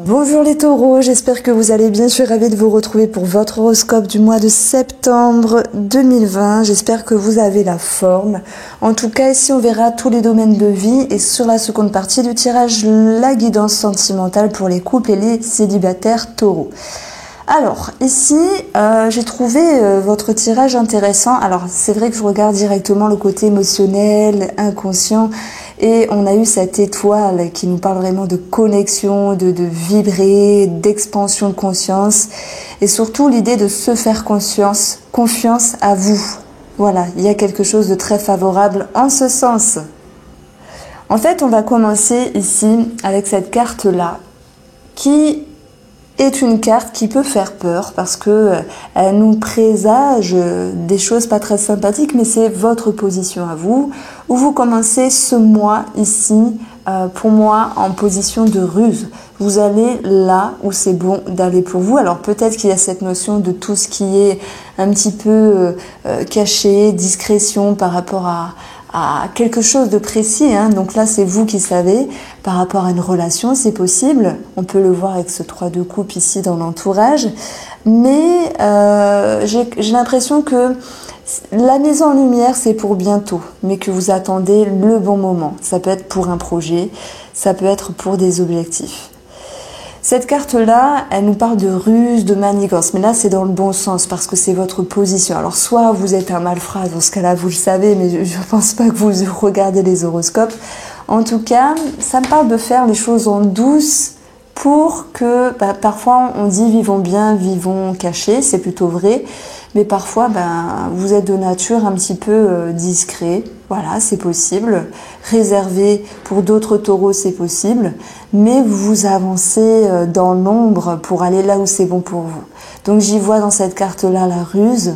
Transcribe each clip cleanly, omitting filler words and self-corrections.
Bonjour les taureaux, j'espère que vous allez bien. Je suis ravie de vous retrouver pour votre horoscope du mois de septembre 2020. J'espère que vous avez la forme. En tout cas, ici on verra tous les domaines de vie et sur la seconde partie du tirage, la guidance sentimentale pour les couples et les célibataires taureaux. Alors, ici, j'ai trouvé votre tirage intéressant. Alors, c'est vrai que je regarde directement le côté émotionnel, inconscient, et on a eu cette étoile qui nous parle vraiment de connexion, de vibrer, d'expansion de conscience, et surtout l'idée de se faire confiance à vous. Voilà, il y a quelque chose de très favorable en ce sens. En fait, on va commencer ici avec cette carte-là, qui est une carte qui peut faire peur parce que elle nous présage des choses pas très sympathiques, mais c'est votre position à vous, où vous commencez ce mois ici, pour moi, en position de ruse. Vous allez là où c'est bon d'aller pour vous. Alors peut-être qu'il y a cette notion de tout ce qui est un petit peu caché, discrétion par rapport à quelque chose de précis, hein. Donc là c'est vous qui savez par rapport à une relation, c'est possible, on peut le voir avec ce 3 de coupe ici dans l'entourage, mais j'ai l'impression que la mise en lumière c'est pour bientôt, mais que vous attendez le bon moment. Ça peut être pour un projet, ça peut être pour des objectifs. Cette carte-là, elle nous parle de ruse, de manigance, mais là c'est dans le bon sens parce que c'est votre position. Alors soit vous êtes un malfrat, dans ce cas-là vous le savez, mais je ne pense pas que vous regardez les horoscopes. En tout cas, ça me parle de faire les choses en douce pour que, parfois on dit vivons bien, vivons cachés, c'est plutôt vrai, mais parfois vous êtes de nature un petit peu discret, voilà, c'est possible, réservé pour d'autres taureaux, c'est possible, mais vous avancez dans l'ombre pour aller là où c'est bon pour vous. Donc j'y vois dans cette carte-là la ruse.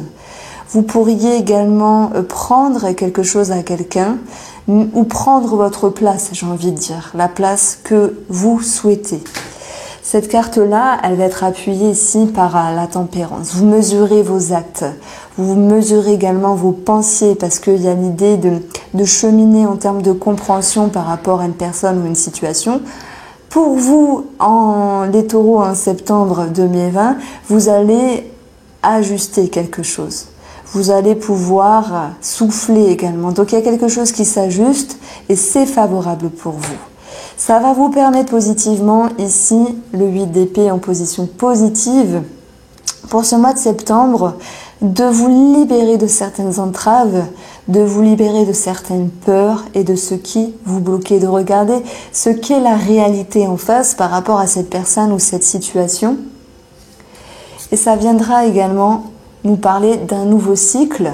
Vous pourriez également prendre quelque chose à quelqu'un ou prendre votre place, j'ai envie de dire, la place que vous souhaitez. Cette carte-là, elle va être appuyée ici par la tempérance. Vous mesurez vos actes, vous mesurez également vos pensées parce qu'il y a l'idée de cheminer en termes de compréhension par rapport à une personne ou une situation. Pour vous, les taureaux en septembre 2020, vous allez ajuster quelque chose. Vous allez pouvoir souffler également. Donc il y a quelque chose qui s'ajuste et c'est favorable pour vous. Ça va vous permettre positivement, ici, le 8 d'épée en position positive, pour ce mois de septembre, de vous libérer de certaines entraves, de vous libérer de certaines peurs et de ce qui vous bloquait, de regarder ce qu'est la réalité en face par rapport à cette personne ou cette situation. Et ça viendra également nous parler d'un nouveau cycle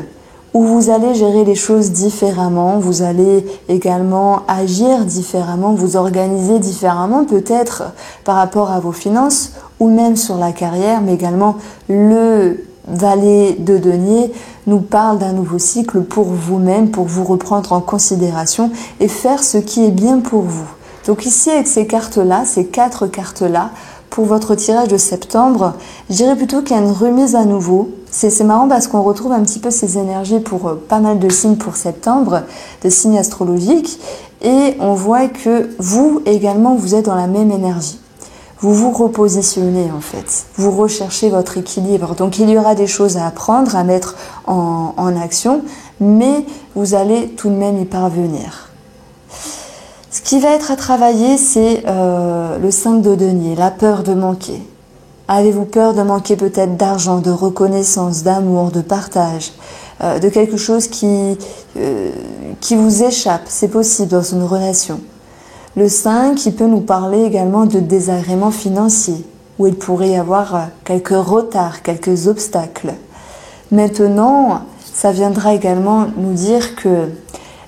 où vous allez gérer les choses différemment, vous allez également agir différemment, vous organiser différemment, peut-être par rapport à vos finances ou même sur la carrière, mais également le valet de denier nous parle d'un nouveau cycle pour vous-même, pour vous reprendre en considération et faire ce qui est bien pour vous. Donc ici, avec ces cartes-là, ces 4 cartes-là, pour votre tirage de septembre, je dirais plutôt qu'il y a une remise à nouveau. C'est marrant parce qu'on retrouve un petit peu ces énergies pour pas mal de signes pour septembre, de signes astrologiques, et on voit que vous également, vous êtes dans la même énergie. Vous vous repositionnez en fait, vous recherchez votre équilibre. Donc il y aura des choses à apprendre, à mettre en action, mais vous allez tout de même y parvenir. Ce qui va être à travailler, c'est le 5 de denier, la peur de manquer. Avez-vous peur de manquer peut-être d'argent, de reconnaissance, d'amour, de partage, de quelque chose qui vous échappe? C'est possible dans une relation. Le 5, qui peut nous parler également de désagréments financiers, où il pourrait y avoir quelques retards, quelques obstacles. Maintenant, ça viendra également nous dire que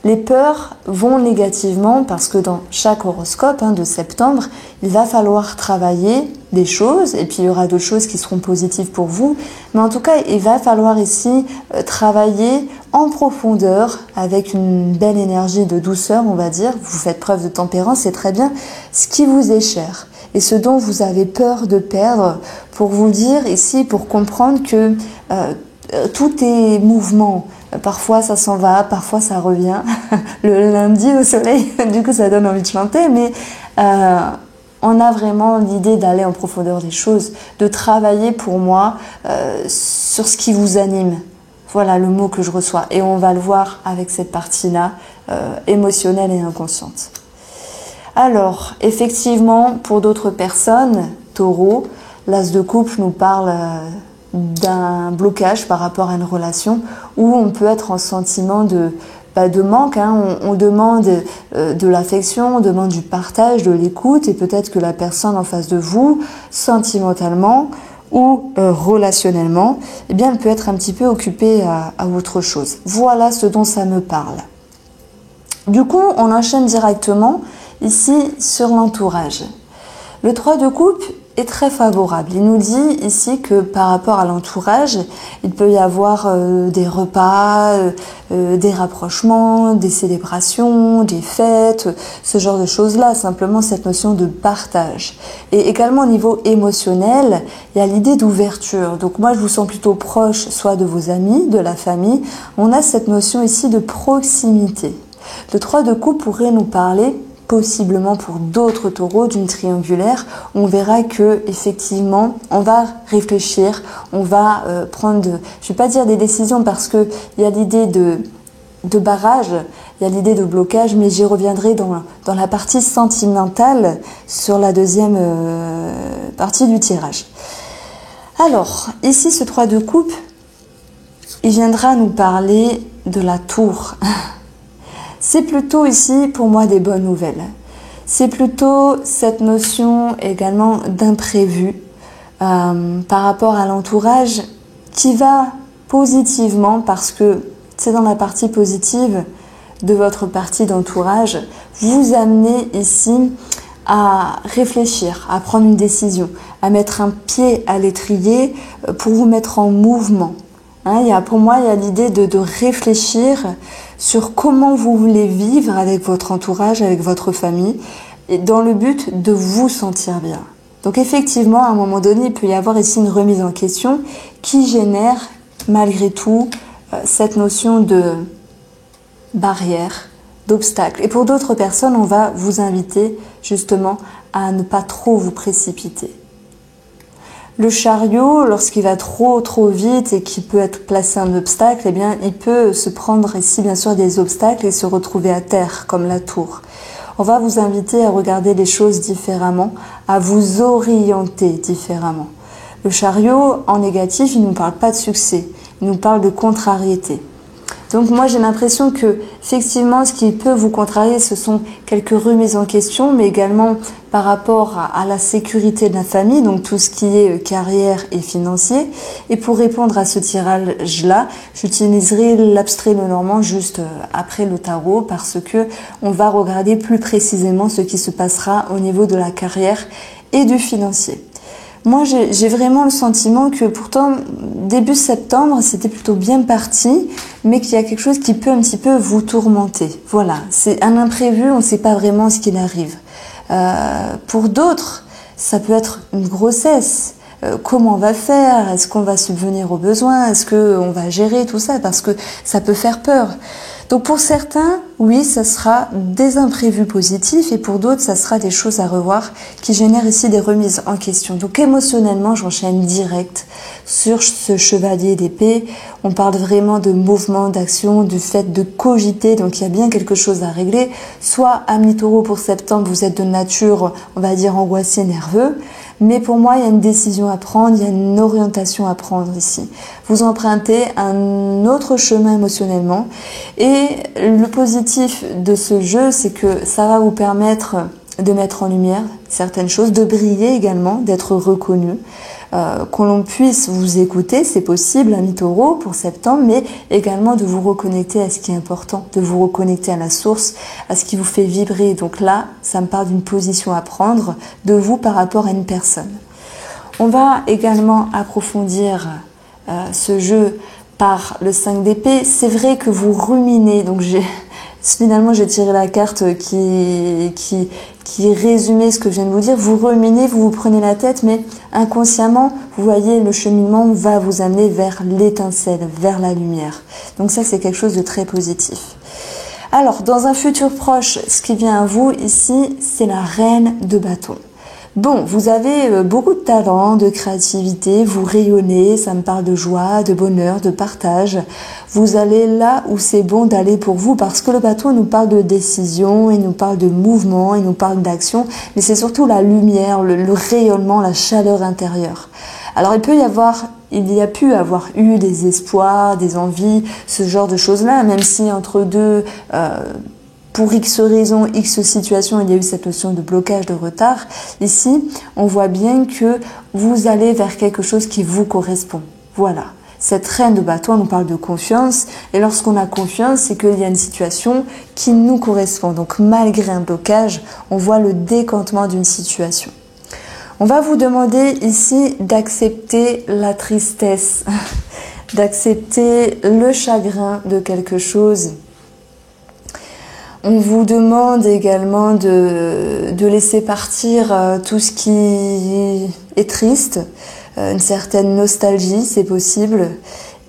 les peurs vont négativement parce que dans chaque horoscope de septembre, il va falloir travailler des choses et puis il y aura d'autres choses qui seront positives pour vous. Mais en tout cas, il va falloir ici travailler en profondeur avec une belle énergie de douceur, on va dire. Vous faites preuve de tempérance, c'est très bien. Ce qui vous est cher et ce dont vous avez peur de perdre, pour vous dire ici, pour comprendre que tout est mouvement. Parfois ça s'en va, parfois ça revient. Le lundi au soleil, du coup ça donne envie de chanter, mais on a vraiment l'idée d'aller en profondeur des choses, de travailler pour moi sur ce qui vous anime. Voilà le mot que je reçois. Et on va le voir avec cette partie-là, émotionnelle et inconsciente. Alors, effectivement, pour d'autres personnes, Taureau, l'As de coupe nous parle d'un blocage par rapport à une relation où on peut être en sentiment de manque. On demande de l'affection, on demande du partage, de l'écoute, et peut-être que la personne en face de vous, sentimentalement ou relationnellement, eh bien, elle peut être un petit peu occupée à autre chose. Voilà ce dont ça me parle. Du coup, on enchaîne directement ici sur l'entourage. Le 3 de coupe est très favorable. Il nous dit ici que par rapport à l'entourage, il peut y avoir des repas, des rapprochements, des célébrations, des fêtes, ce genre de choses-là, simplement cette notion de partage. Et également au niveau émotionnel, il y a l'idée d'ouverture. Donc moi, je vous sens plutôt proche, soit de vos amis, de la famille. On a cette notion ici de proximité. Le 3 de coupe pourrait nous parler possiblement pour d'autres taureaux d'une triangulaire. On verra que effectivement on va réfléchir, on va prendre, je vais pas dire des décisions parce que il y a l'idée de barrage, il y a l'idée de blocage, mais j'y reviendrai dans la partie sentimentale sur la deuxième partie du tirage. Alors ici ce 3 de coupe, il viendra nous parler de la tour. C'est plutôt ici, pour moi, des bonnes nouvelles. C'est plutôt cette notion également d'imprévu par rapport à l'entourage qui va positivement, parce que c'est dans la partie positive de votre partie d'entourage, vous amener ici à réfléchir, à prendre une décision, à mettre un pied à l'étrier pour vous mettre en mouvement. Pour moi, il y a l'idée de réfléchir sur comment vous voulez vivre avec votre entourage, avec votre famille, et dans le but de vous sentir bien. Donc effectivement, à un moment donné, il peut y avoir ici une remise en question qui génère malgré tout cette notion de barrière, d'obstacle. Et pour d'autres personnes, on va vous inviter justement à ne pas trop vous précipiter. Le chariot, lorsqu'il va trop vite et qu'il peut être placé un obstacle, eh bien, il peut se prendre ici, bien sûr, des obstacles et se retrouver à terre, comme la tour. On va vous inviter à regarder les choses différemment, à vous orienter différemment. Le chariot, en négatif, il ne nous parle pas de succès, il nous parle de contrariété. Donc moi j'ai l'impression que effectivement ce qui peut vous contrarier ce sont quelques remises en question, mais également par rapport à la sécurité de la famille, donc tout ce qui est carrière et financier. Et pour répondre à ce tirage-là, j'utiliserai l'abstrait Lenormand juste après le tarot parce que on va regarder plus précisément ce qui se passera au niveau de la carrière et du financier. Moi, j'ai vraiment le sentiment que pourtant, début septembre, c'était plutôt bien parti, mais qu'il y a quelque chose qui peut un petit peu vous tourmenter. Voilà, c'est un imprévu, on ne sait pas vraiment ce qu'il arrive. Pour d'autres, ça peut être une grossesse. Comment on va faire? Est-ce qu'on va subvenir aux besoins? Est-ce qu'on va gérer tout ça? Parce que ça peut faire peur. Donc pour certains, oui, ça sera des imprévus positifs et pour d'autres, ça sera des choses à revoir qui génèrent ici des remises en question. Donc émotionnellement, j'enchaîne direct sur ce chevalier d'épée. On parle vraiment de mouvement, d'action, du fait de cogiter. Donc il y a bien quelque chose à régler. Soit ami taureau pour septembre, vous êtes de nature, on va dire angoissé, nerveux. Mais pour moi, il y a une décision à prendre, il y a une orientation à prendre ici. Vous empruntez un autre chemin émotionnellement. Et le positif de ce jeu, c'est que ça va vous permettre de mettre en lumière certaines choses, de briller également, d'être reconnu. Qu'on l'on puisse vous écouter, c'est possible, ami taureau pour septembre, mais également de vous reconnecter à ce qui est important, de vous reconnecter à la source, à ce qui vous fait vibrer. Donc là, ça me parle d'une position à prendre de vous par rapport à une personne. On va également approfondir ce jeu par le 5 d'épée. C'est vrai que vous ruminez, donc finalement j'ai tiré la carte qui résumait ce que je viens de vous dire. Vous ruminez, vous vous prenez la tête, mais inconsciemment, vous voyez, le cheminement va vous amener vers l'étincelle, vers la lumière. Donc ça, c'est quelque chose de très positif. Alors, dans un futur proche, ce qui vient à vous ici, c'est la reine de bâton. Bon, vous avez beaucoup de talent, de créativité, vous rayonnez, ça me parle de joie, de bonheur, de partage. Vous allez là où c'est bon d'aller pour vous parce que le bateau nous parle de décision, il nous parle de mouvement, il nous parle d'action, mais c'est surtout la lumière, le rayonnement, la chaleur intérieure. Alors il y a pu avoir eu des espoirs, des envies, ce genre de choses-là, même si entre deux... pour X raisons, X situations, il y a eu cette notion de blocage, de retard. Ici, on voit bien que vous allez vers quelque chose qui vous correspond. Voilà. Cette reine de bateau, on nous parle de confiance. Et lorsqu'on a confiance, c'est qu'il y a une situation qui nous correspond. Donc, malgré un blocage, on voit le décantement d'une situation. On va vous demander ici d'accepter la tristesse, d'accepter le chagrin de quelque chose. On vous demande également de laisser partir tout ce qui est triste, une certaine nostalgie, c'est possible,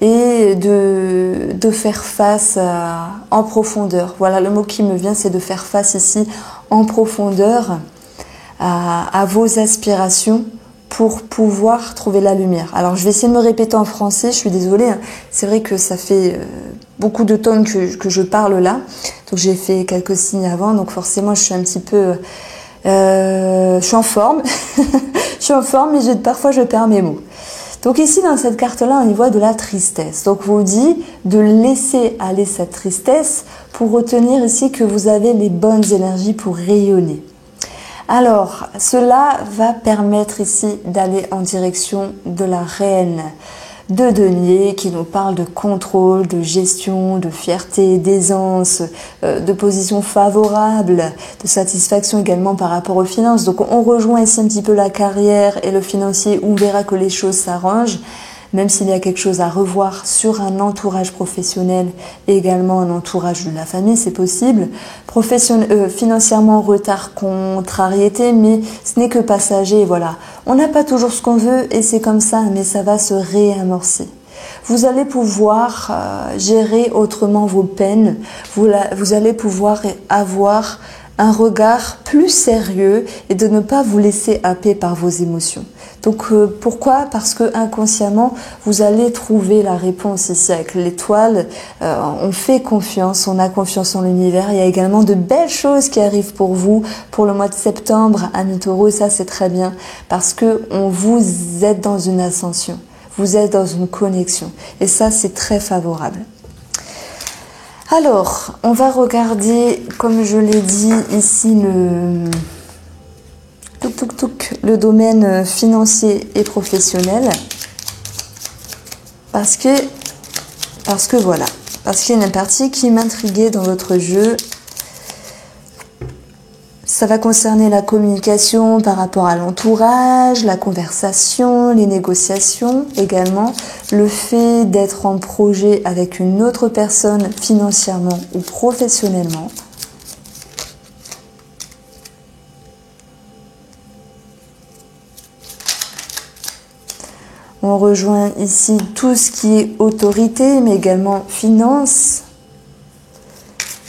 et de faire face en profondeur. Voilà, le mot qui me vient, c'est de faire face ici en profondeur à vos aspirations pour pouvoir trouver la lumière. Alors, je vais essayer de me répéter en français, je suis désolée, hein. C'est vrai que ça fait beaucoup de temps que je parle là, donc j'ai fait quelques signes avant, donc forcément je suis un petit peu... je suis en forme, je suis en forme, mais parfois je perds mes mots. Donc ici, dans cette carte-là, on y voit de la tristesse. Donc, on vous dit de laisser aller cette tristesse pour retenir ici que vous avez les bonnes énergies pour rayonner. Alors, cela va permettre ici d'aller en direction de la reine de denier qui nous parle de contrôle, de gestion, de fierté, d'aisance, de position favorable, de satisfaction également par rapport aux finances. Donc, on rejoint ici un petit peu la carrière et le financier où on verra que les choses s'arrangent. Même s'il y a quelque chose à revoir sur un entourage professionnel et également un entourage de la famille, c'est possible. Financièrement, retard, contrariété, mais ce n'est que passager, voilà. On n'a pas toujours ce qu'on veut et c'est comme ça, mais ça va se réamorcer. Vous allez pouvoir gérer autrement vos peines, vous allez pouvoir avoir un regard plus sérieux et de ne pas vous laisser happer par vos émotions. Donc pourquoi? Parce que inconsciemment, vous allez trouver la réponse ici avec l'étoile. On fait confiance, on a confiance en l'univers. Il y a également de belles choses qui arrivent pour vous pour le mois de septembre, amis taureaux, et ça c'est très bien parce que vous êtes dans une ascension, vous êtes dans une connexion et ça c'est très favorable. Alors, on va regarder, comme je l'ai dit ici, le domaine financier et professionnel. Parce qu'il y a une partie qui m'intriguait dans votre jeu. Ça va concerner la communication par rapport à l'entourage, la conversation, les négociations également, le fait d'être en projet avec une autre personne financièrement ou professionnellement. On rejoint ici tout ce qui est autorité, mais également finance.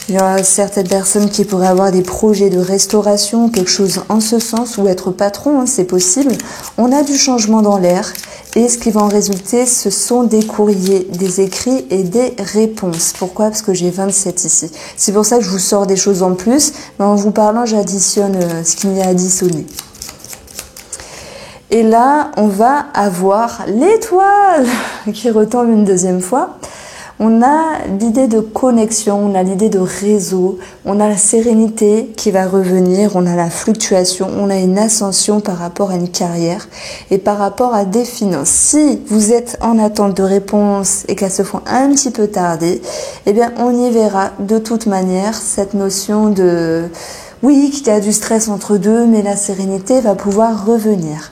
Il y a certaines personnes qui pourraient avoir des projets de restauration, quelque chose en ce sens, ou être patron, hein, c'est possible. On a du changement dans l'air et ce qui va en résulter, ce sont des courriers, des écrits et des réponses. Pourquoi? Parce que j'ai 27 ici. C'est pour ça que je vous sors des choses en plus, mais en vous parlant, j'additionne ce qu'il y a additionné. Et là, on va avoir l'étoile qui retombe une deuxième fois. On a l'idée de connexion, on a l'idée de réseau, on a la sérénité qui va revenir, on a la fluctuation, on a une ascension par rapport à une carrière et par rapport à des finances. Si vous êtes en attente de réponse et qu'elles se font un petit peu tarder, eh bien on y verra de toute manière cette notion de oui, qu'il y a du stress entre deux, mais la sérénité va pouvoir revenir.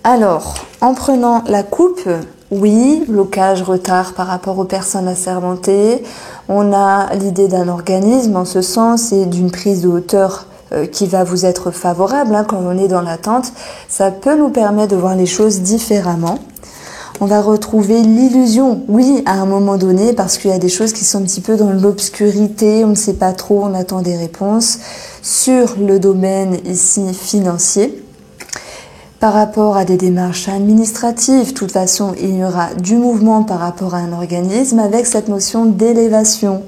Alors, en prenant la coupe, oui, blocage, retard par rapport aux personnes assermentées. On a l'idée d'un organisme en ce sens et d'une prise de hauteur qui va vous être favorable hein, quand on est dans l'attente. Ça peut nous permettre de voir les choses différemment. On va retrouver l'illusion, oui, à un moment donné, parce qu'il y a des choses qui sont un petit peu dans l'obscurité, on ne sait pas trop, on attend des réponses sur le domaine ici financier. Par rapport à des démarches administratives, de toute façon, il y aura du mouvement par rapport à un organisme avec cette notion d'élévation,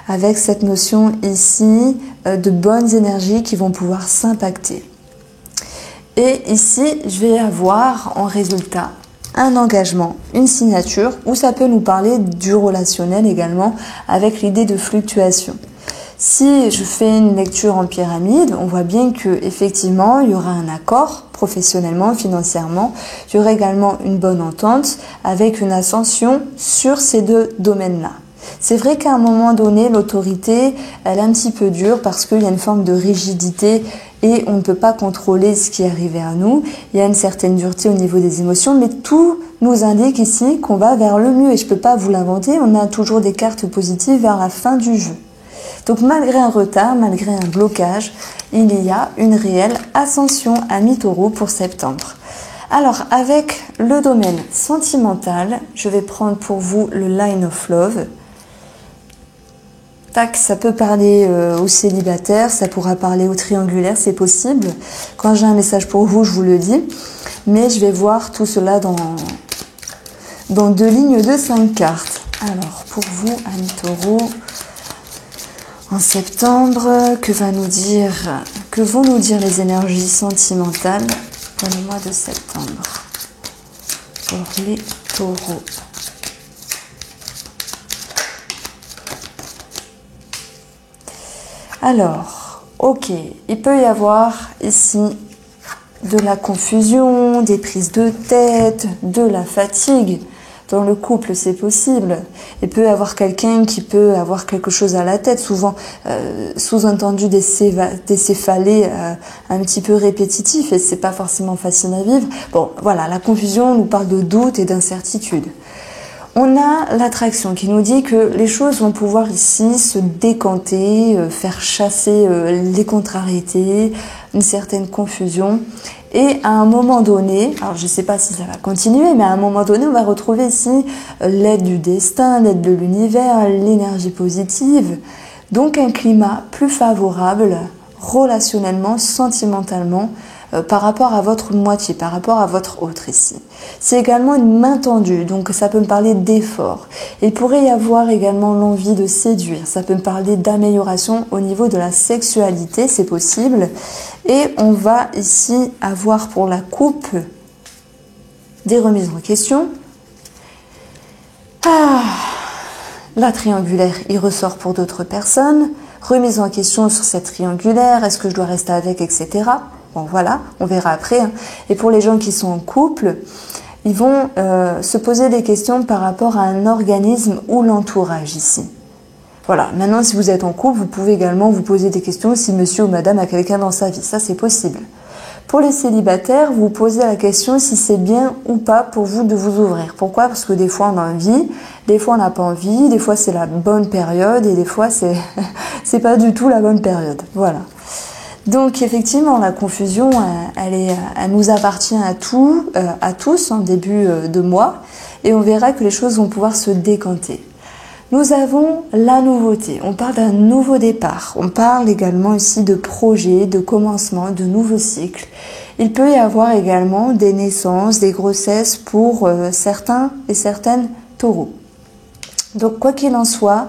avec cette notion ici de bonnes énergies qui vont pouvoir s'impacter. Et ici, je vais avoir en résultat un engagement, une signature, ou ça peut nous parler du relationnel également avec l'idée de fluctuation. Si je fais une lecture en pyramide, on voit bien que effectivement il y aura un accord professionnellement, financièrement, il y aura également une bonne entente avec une ascension sur ces deux domaines-là. C'est vrai qu'à un moment donné, l'autorité, elle est un petit peu dure parce qu'il y a une forme de rigidité et on ne peut pas contrôler ce qui est arrivé à nous. Il y a une certaine dureté au niveau des émotions, mais tout nous indique ici qu'on va vers le mieux et je ne peux pas vous l'inventer, on a toujours des cartes positives vers la fin du jeu. Donc malgré un retard, malgré un blocage, il y a une réelle ascension à mi-taureau pour septembre. Alors avec le domaine sentimental, je vais prendre pour vous le Line of Love. Tac, ça peut parler aux célibataires, ça pourra parler aux triangulaires, c'est possible. Quand j'ai un message pour vous, je vous le dis. Mais je vais voir tout cela dans deux lignes de 5 cartes. Alors, pour vous, ami taureau, en septembre, que vont nous dire les énergies sentimentales pour le mois de septembre pour les taureaux? Alors, ok, il peut y avoir ici de la confusion, des prises de tête, de la fatigue. Dans le couple, c'est possible. Il peut y avoir quelqu'un qui peut avoir quelque chose à la tête, souvent sous-entendu des céphalées un petit peu répétitifs et c'est pas forcément facile à vivre. Bon, voilà, la confusion nous parle de doute et d'incertitude. On a l'attraction qui nous dit que les choses vont pouvoir ici se décanter, faire chasser les contrariétés, une certaine confusion. Et à un moment donné, alors je ne sais pas si ça va continuer, mais à un moment donné, on va retrouver ici l'aide du destin, l'aide de l'univers, l'énergie positive. Donc un climat plus favorable relationnellement, sentimentalement, par rapport à votre moitié, par rapport à votre autre ici. C'est également une main tendue, donc ça peut me parler d'effort. Il pourrait y avoir également l'envie de séduire, ça peut me parler d'amélioration au niveau de la sexualité, c'est possible. Et on va ici avoir pour la coupe des remises en question. La triangulaire, il ressort pour d'autres personnes. Remise en question sur cette triangulaire, est-ce que je dois rester avec, etc. Bon voilà, on verra après. Et pour les gens qui sont en couple, ils vont se poser des questions par rapport à un organisme ou l'entourage ici. Voilà, maintenant si vous êtes en couple, vous pouvez également vous poser des questions si monsieur ou madame a quelqu'un dans sa vie, ça c'est possible. Pour les célibataires, vous posez la question si c'est bien ou pas pour vous de vous ouvrir. Pourquoi? Parce que des fois on a envie, des fois on n'a pas envie, des fois c'est la bonne période et des fois c'est pas du tout la bonne période. Voilà. Donc effectivement, la confusion, elle nous appartient à tous en début de mois et on verra que les choses vont pouvoir se décanter. Nous avons la nouveauté, on parle d'un nouveau départ, on parle également ici de projets, de commencement, de nouveaux cycles. Il peut y avoir également des naissances, des grossesses pour certains et certaines taureaux. Donc quoi qu'il en soit,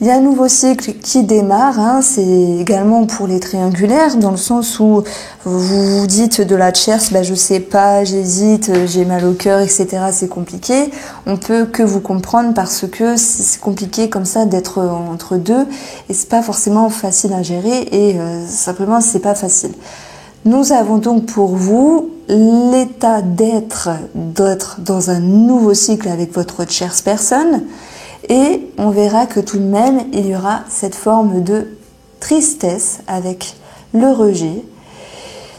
il y a un nouveau cycle qui démarre, c'est également pour les triangulaires, dans le sens où vous vous dites de la tierce, je sais pas, j'hésite, j'ai mal au cœur, etc. C'est compliqué. On peut que vous comprendre parce que c'est compliqué comme ça d'être entre deux et c'est pas forcément facile à gérer et simplement c'est pas facile. Nous avons donc pour vous l'état d'être dans un nouveau cycle avec votre tierce personne. Et on verra que tout de même, il y aura cette forme de tristesse avec le rejet.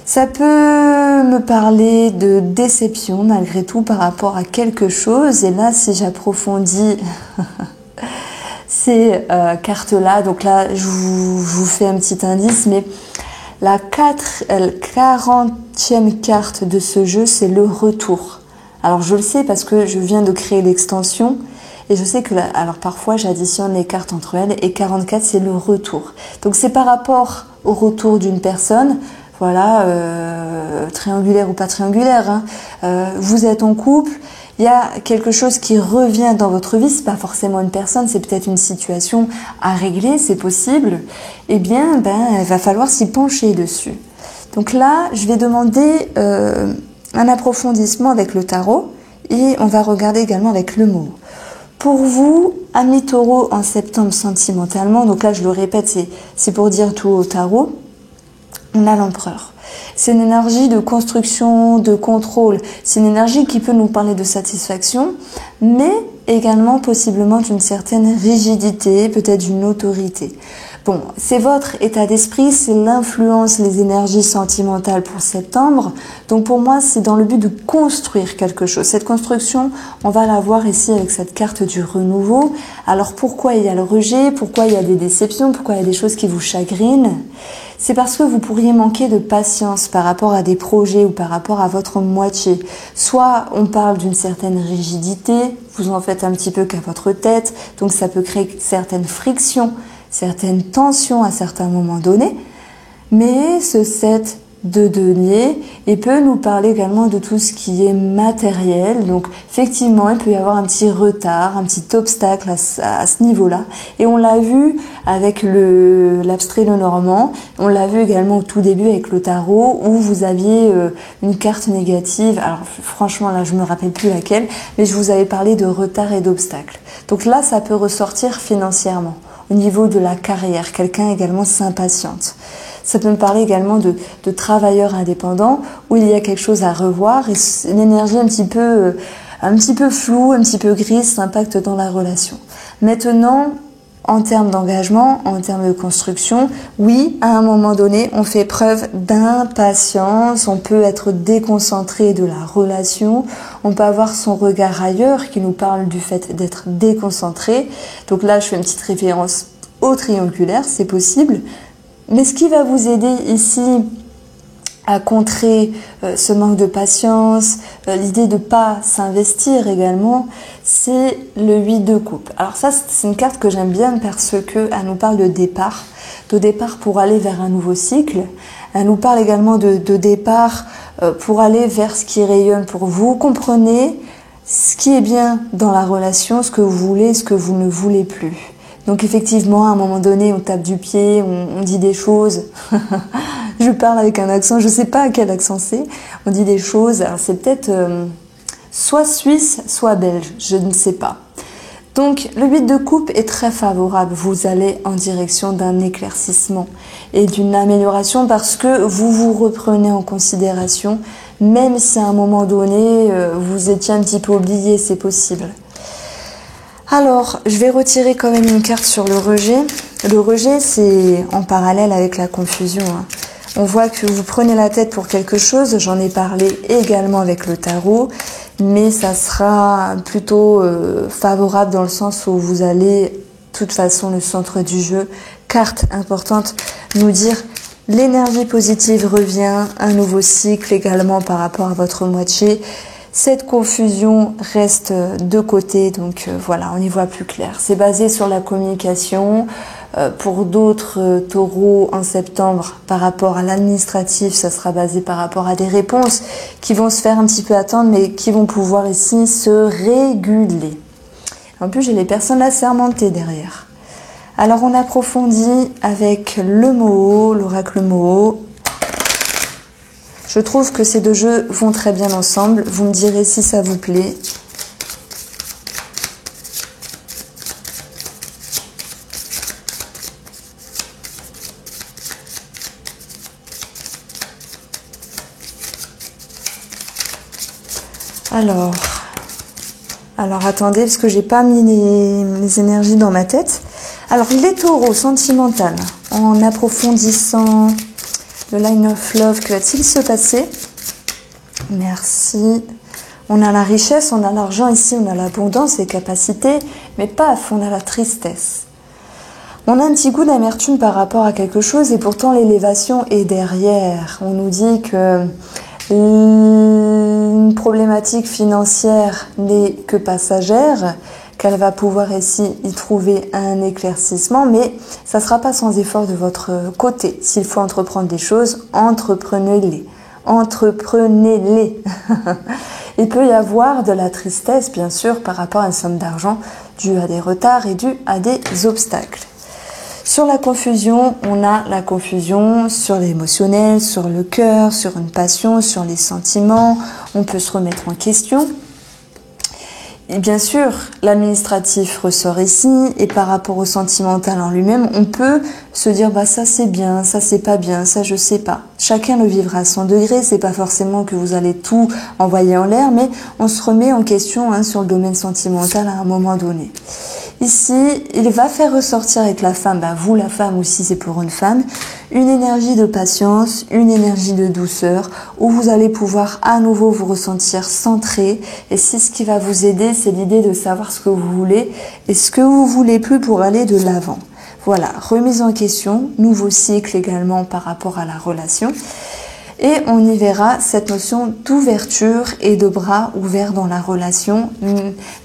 Ça peut me parler de déception malgré tout par rapport à quelque chose. Et là, si j'approfondis ces cartes-là, donc là, je vous fais un petit indice, mais la 40e carte de ce jeu, c'est le retour. Alors je le sais parce que je viens de créer l'extension et je sais que alors parfois j'additionne les cartes entre elles et 44 c'est le retour. Donc c'est par rapport au retour d'une personne, voilà, triangulaire ou pas triangulaire, hein. Vous êtes en couple, il y a quelque chose qui revient dans votre vie, c'est pas forcément une personne, c'est peut-être une situation à régler, c'est possible. Eh bien, il va falloir s'y pencher dessus. Donc là, je vais demander un approfondissement avec le tarot et on va regarder également avec le mot. Pour vous, amis taureau en septembre sentimentalement, donc là je le répète, c'est pour dire tout au tarot, on a l'empereur. C'est une énergie de construction, de contrôle, c'est une énergie qui peut nous parler de satisfaction, mais également possiblement d'une certaine rigidité, peut-être d'une autorité. Bon, c'est votre état d'esprit, c'est l'influence, les énergies sentimentales pour septembre. Donc pour moi, c'est dans le but de construire quelque chose. Cette construction, on va la voir ici avec cette carte du renouveau. Alors pourquoi il y a le rejet? Pourquoi il y a des déceptions? Pourquoi il y a des choses qui vous chagrinent? C'est parce que vous pourriez manquer de patience par rapport à des projets ou par rapport à votre moitié. Soit on parle d'une certaine rigidité, vous en faites un petit peu qu'à votre tête, donc ça peut créer certaines frictions, certaines tensions à certains moments donnés, mais ce 7 de denier, il peut nous parler également de tout ce qui est matériel. Donc effectivement, il peut y avoir un petit retard, un petit obstacle à ce niveau-là. Et on l'a vu avec l'abstrait Lenormand, on l'a vu également au tout début avec le tarot, où vous aviez une carte négative. Alors franchement, là, je me rappelle plus laquelle, mais je vous avais parlé de retard et d'obstacle. Donc là, ça peut ressortir financièrement. Au niveau de la carrière, quelqu'un également s'impatiente. Ça peut me parler également de travailleurs indépendants où il y a quelque chose à revoir et l'énergie un petit peu floue, un petit peu grise s'impacte dans la relation. Maintenant, en termes d'engagement, en termes de construction, oui, à un moment donné, on fait preuve d'impatience, on peut être déconcentré de la relation, on peut avoir son regard ailleurs qui nous parle du fait d'être déconcentré. Donc là, je fais une petite référence au triangulaire, c'est possible. Mais ce qui va vous aider ici à contrer ce manque de patience, l'idée de ne pas s'investir également, c'est le 8 de coupe. Alors ça, c'est une carte que j'aime bien parce qu'elle nous parle de départ pour aller vers un nouveau cycle. Elle nous parle également de départ pour aller vers ce qui rayonne pour vous. Comprenez ce qui est bien dans la relation, ce que vous voulez, ce que vous ne voulez plus. Donc effectivement, à un moment donné, on tape du pied, on dit des choses. Je parle avec un accent, je ne sais pas à quel accent c'est. On dit des choses, alors c'est peut-être soit suisse, soit belge, je ne sais pas. Donc le 8 de coupe est très favorable. Vous allez en direction d'un éclaircissement et d'une amélioration parce que vous vous reprenez en considération, même si à un moment donné, vous étiez un petit peu oublié, c'est possible. Alors, je vais retirer quand même une carte sur le rejet. Le rejet, c'est en parallèle avec la confusion. On voit que vous prenez la tête pour quelque chose. J'en ai parlé également avec le tarot. Mais ça sera plutôt favorable dans le sens où vous allez, de toute façon, le centre du jeu. Carte importante, nous dire l'énergie positive revient. Un nouveau cycle également par rapport à votre moitié. Cette confusion reste de côté, donc voilà, on y voit plus clair. C'est basé sur la communication. Pour d'autres taureaux en septembre, par rapport à l'administratif, ça sera basé par rapport à des réponses qui vont se faire un petit peu attendre, mais qui vont pouvoir ici se réguler. En plus, j'ai les personnes assermentées derrière. Alors, on approfondit avec le Moho, l'oracle Moho. Je trouve que ces deux jeux vont très bien ensemble. Vous me direz si ça vous plaît. Alors attendez, parce que j'ai pas mis les énergies dans ma tête. Alors, les taureaux sentimental, en approfondissant le line of love, que va-t-il se passer? Merci. On a la richesse, on a l'argent ici, on a l'abondance, les capacités, mais paf, on a la tristesse. On a un petit goût d'amertume par rapport à quelque chose et pourtant l'élévation est derrière. On nous dit que une problématique financière n'est que passagère, qu'elle va pouvoir ici y trouver un éclaircissement, mais ça ne sera pas sans effort de votre côté. S'il faut entreprendre des choses, entreprenez-les. Entreprenez-les. Il peut y avoir de la tristesse, bien sûr, par rapport à une somme d'argent due à des retards et due à des obstacles. Sur la confusion, on a la confusion sur l'émotionnel, sur le cœur, sur une passion, sur les sentiments. On peut se remettre en question. Et bien sûr, l'administratif ressort ici, et par rapport au sentimental en lui-même, on peut se dire bah ça c'est bien, ça c'est pas bien, ça je sais pas. Chacun le vivra à son degré, c'est pas forcément que vous allez tout envoyer en l'air, mais on se remet en question sur le domaine sentimental à un moment donné. Ici, il va faire ressortir avec la femme, vous la femme ou si c'est pour une femme, une énergie de patience, une énergie de douceur, où vous allez pouvoir à nouveau vous ressentir centré. Et c'est ce qui va vous aider, c'est l'idée de savoir ce que vous voulez et ce que vous voulez plus pour aller de l'avant. Voilà, remise en question, nouveau cycle également par rapport à la relation. Et on y verra cette notion d'ouverture et de bras ouverts dans la relation,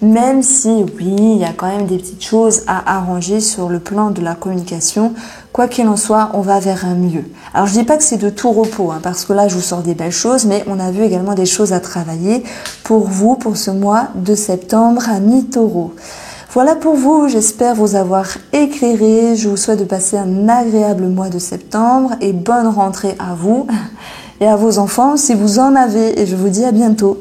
même si oui, il y a quand même des petites choses à arranger sur le plan de la communication. Quoi qu'il en soit, on va vers un mieux. Alors je dis pas que c'est de tout repos, parce que là je vous sors des belles choses, mais on a vu également des choses à travailler pour vous, pour ce mois de septembre à mi-taureau. Voilà pour vous, j'espère vous avoir éclairé. Je vous souhaite de passer un agréable mois de septembre et bonne rentrée à vous et à vos enfants si vous en avez. Et je vous dis à bientôt.